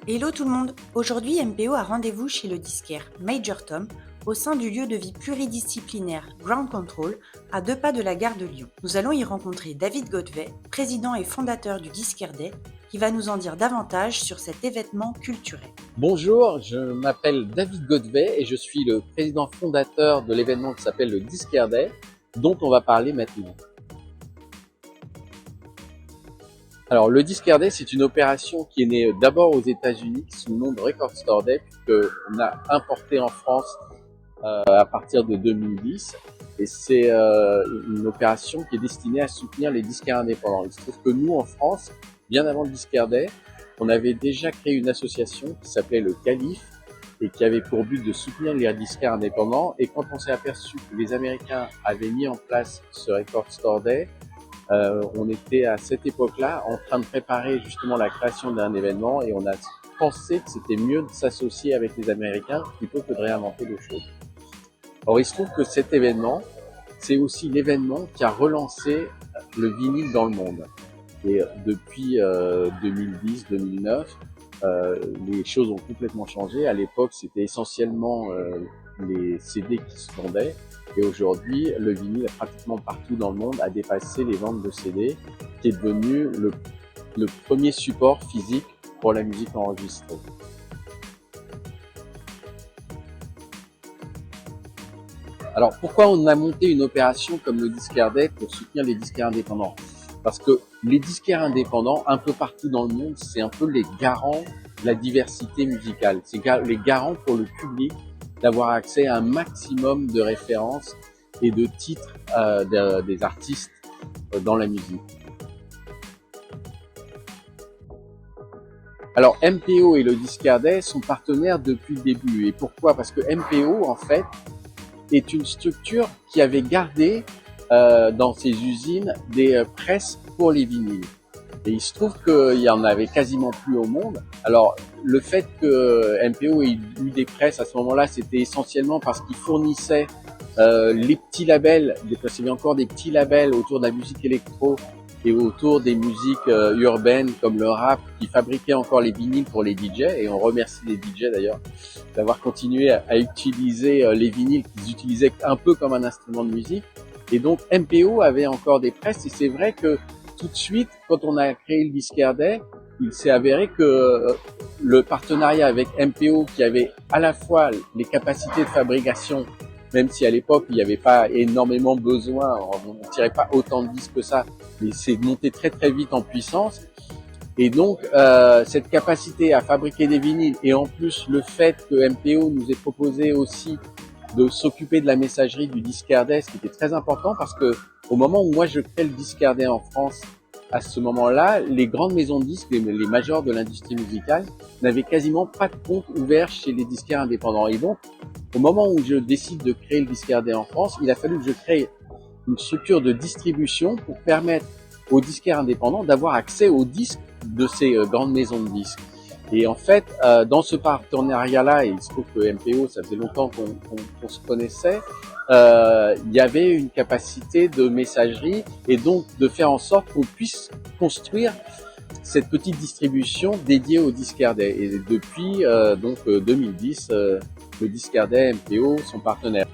Hello tout le monde. Aujourd'hui, MPO a rendez-vous chez le disquaire Major Tom au sein du lieu de vie pluridisciplinaire Ground Control à 2 pas de la gare de Lyon. Nous allons y rencontrer David Godvet, président et fondateur du Disquaire Day, qui va nous en dire davantage sur cet événement culturel. Bonjour, je m'appelle David Godvet et je suis le président fondateur de l'événement qui s'appelle le Disquaire Day, dont on va parler maintenant. Alors, le Disquaire Day, c'est une opération qui est née d'abord aux États-Unis sous le nom de Record Store Day, puisqu'on a importé en France à partir de 2010. Et c'est une opération qui est destinée à soutenir les disquaires indépendants. Il se trouve que nous, en France, bien avant le Disquaire Day, on avait déjà créé une association qui s'appelait le Calife et qui avait pour but de soutenir les disquaires indépendants. Et quand on s'est aperçu que les Américains avaient mis en place ce Record Store Day, on était à cette époque-là en train de préparer justement la création d'un événement et on a pensé que c'était mieux de s'associer avec les Américains plutôt que de réinventer des choses. Or, il se trouve que cet événement, c'est aussi l'événement qui a relancé le vinyle dans le monde. Et depuis 2010-2009, les choses ont complètement changé. À l'époque, c'était essentiellement les CD qui se vendaient. Et aujourd'hui, le vinyle, pratiquement partout dans le monde, a dépassé les ventes de CD, qui est devenu le premier support physique pour la musique enregistrée. Alors, pourquoi on a monté une opération comme le Disquaire Day pour soutenir les disquaires indépendants? Parce que les disquaires indépendants, un peu partout dans le monde, c'est un peu les garants de la diversité musicale. C'est les garants pour le public d'avoir accès à un maximum de références et de titres des artistes dans la musique. Alors, MPO et le Disquaire Day sont partenaires depuis le début. Et pourquoi? Parce que MPO, en fait, est une structure qui avait gardé dans ses usines des presses pour les vinyles. Et il se trouve qu'il y en avait quasiment plus au monde. Alors, le fait que MPO ait eu des presses à ce moment-là, c'était essentiellement parce qu'ils fournissaient les petits labels, parce qu'il y a encore des petits labels autour de la musique électro et autour des musiques urbaines comme le rap, qui fabriquaient encore les vinyles pour les DJ. Et on remercie les DJ d'ailleurs d'avoir continué à utiliser les vinyles qu'ils utilisaient un peu comme un instrument de musique. Et donc MPO avait encore des presses et c'est vrai que tout de suite, quand on a créé le Disquaire Day, il s'est avéré que le partenariat avec MPO, qui avait à la fois les capacités de fabrication, même si à l'époque il n'y avait pas énormément besoin, on ne tirait pas autant de disques que ça, mais c'est monté très très vite en puissance. Et donc cette capacité à fabriquer des vinyles et en plus le fait que MPO nous ait proposé aussi de s'occuper de la messagerie du Disquaire Day, ce qui était très important parce que au moment où moi je crée le Disquaire Day en France, à ce moment-là, les grandes maisons de disques, les majors de l'industrie musicale, n'avaient quasiment pas de compte ouvert chez les disquaires indépendants. Et donc, au moment où je décide de créer le Disquaire Day en France, il a fallu que je crée une structure de distribution pour permettre aux disquaires indépendants d'avoir accès aux disques de ces grandes maisons de disques. Et en fait, dans ce partenariat-là, et il se trouve que MPO, ça faisait longtemps qu'on se connaissait, il y avait une capacité de messagerie et donc de faire en sorte qu'on puisse construire cette petite distribution dédiée au Disquaire Day. Et depuis donc 2010, le Disquaire Day et MPO sont partenaires.